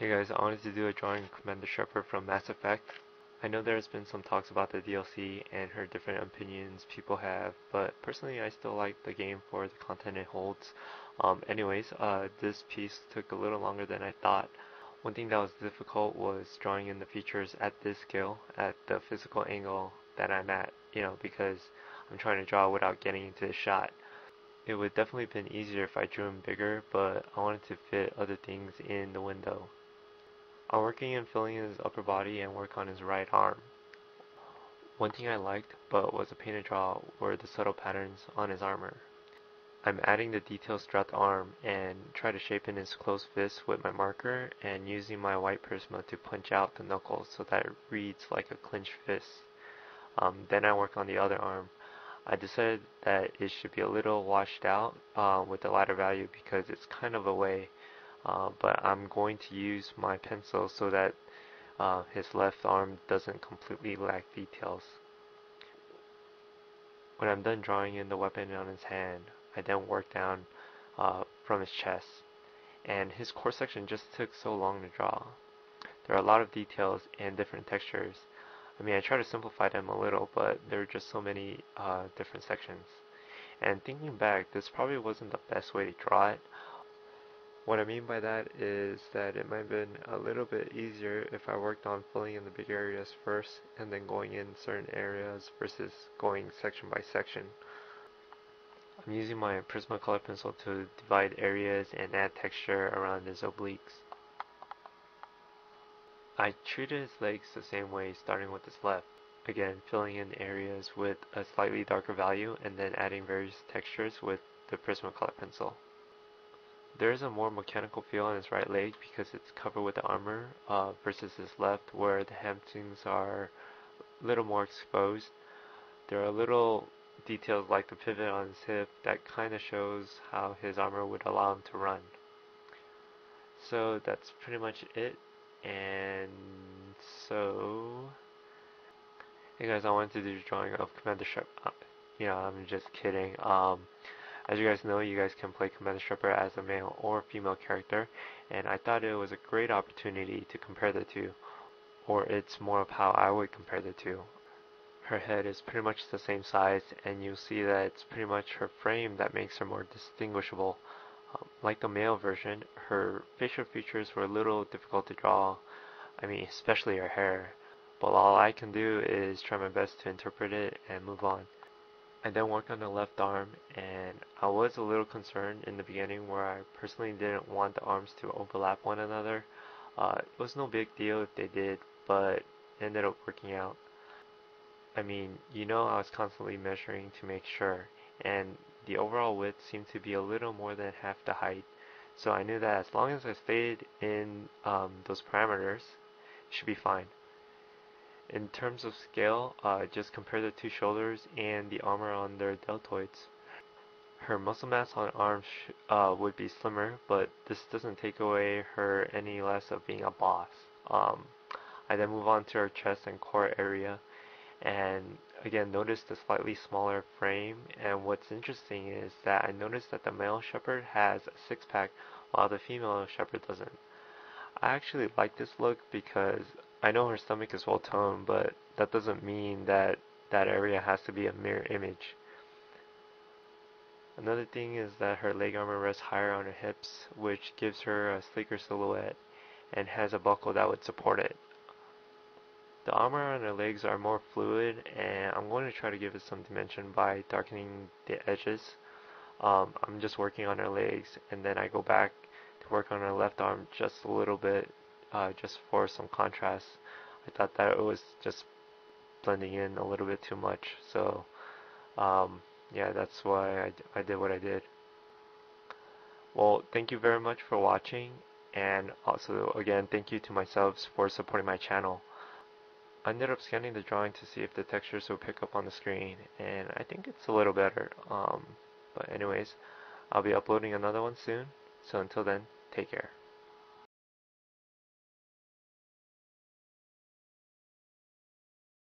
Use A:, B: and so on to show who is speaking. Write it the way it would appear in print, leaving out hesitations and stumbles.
A: Hey guys, I wanted to do a drawing of Commander Shepard from Mass Effect. I know there's been some talks about the DLC and heard different opinions people have, but personally I still like the game for the content it holds. This piece took a little longer than I thought. One thing that was difficult was drawing in the features at this scale, at the physical angle that I'm at, because I'm trying to draw without getting into the shot. It would definitely have been easier if I drew him bigger, but I wanted to fit other things in the window. I'm working on filling in his upper body and work on his right arm. One thing I liked, but was a pain to draw, were the subtle patterns on his armor. I'm adding the details throughout the arm and try to shape in his closed fist with my marker and using my white Prisma to punch out the knuckles so that it reads like a clenched fist. Then I work on the other arm. I decided that it should be a little washed out with the lighter value because it's kind of away, but I'm going to use my pencil so that his left arm doesn't completely lack details. When I'm done drawing in the weapon on his hand, I then work down from his chest, and his core section just took so long to draw. There are a lot of details and different textures. I try to simplify them a little, but there are just so many different sections. And thinking back, this probably wasn't the best way to draw it. What I mean by that is that it might have been a little bit easier if I worked on filling in the big areas first and then going in certain areas versus going section by section. I'm using my Prismacolor pencil to divide areas and add texture around his obliques. I treated his legs the same way, starting with his left. Again, filling in areas with a slightly darker value and then adding various textures with the Prismacolor pencil. There is a more mechanical feel on his right leg because it's covered with the armor versus his left where the hamstrings are a little more exposed. There are little details like the pivot on his hip that kind of shows how his armor would allow him to run. So that's pretty much it. And so, hey guys, I wanted to do a drawing of Commander Shepard. I'm just kidding. As you guys know, you guys can play Commander Shepard as a male or female character, and I thought it was a great opportunity to compare the two, or it's more of how I would compare the two. Her head is pretty much the same size, and you'll see that it's pretty much her frame that makes her more distinguishable. Like the male version, her facial features were a little difficult to draw, especially her hair, but all I can do is try my best to interpret it and move on. I then worked on the left arm, and I was a little concerned in the beginning where I personally didn't want the arms to overlap one another. It was no big deal if they did, but it ended up working out. I was constantly measuring to make sure, and the overall width seemed to be a little more than half the height, so I knew that as long as I stayed in those parameters, it should be fine. In terms of scale, just compare the two shoulders and the armor on their deltoids. Her muscle mass on arms would be slimmer, but this doesn't take away her any less of being a boss. I then move on to her chest and core area, and again notice the slightly smaller frame. And what's interesting is that I noticed that the male shepherd has a six-pack while the female shepherd doesn't. I actually like this look because I know her stomach is well toned, but that doesn't mean that that area has to be a mirror image. Another thing is that her leg armor rests higher on her hips, which gives her a sleeker silhouette and has a buckle that would support it. The armor on her legs are more fluid, and I'm going to try to give it some dimension by darkening the edges. I'm just working on her legs, and then I go back to work on her left arm just a little bit, just for some contrast. I thought that it was just blending in a little bit too much, so yeah, that's why I did what I did. Well, thank you very much for watching, and also again, thank you to my subs for supporting my channel. I ended up scanning the drawing to see if the textures will pick up on the screen, and I think it's a little better. But anyways, I'll be uploading another one soon, so until then, take care.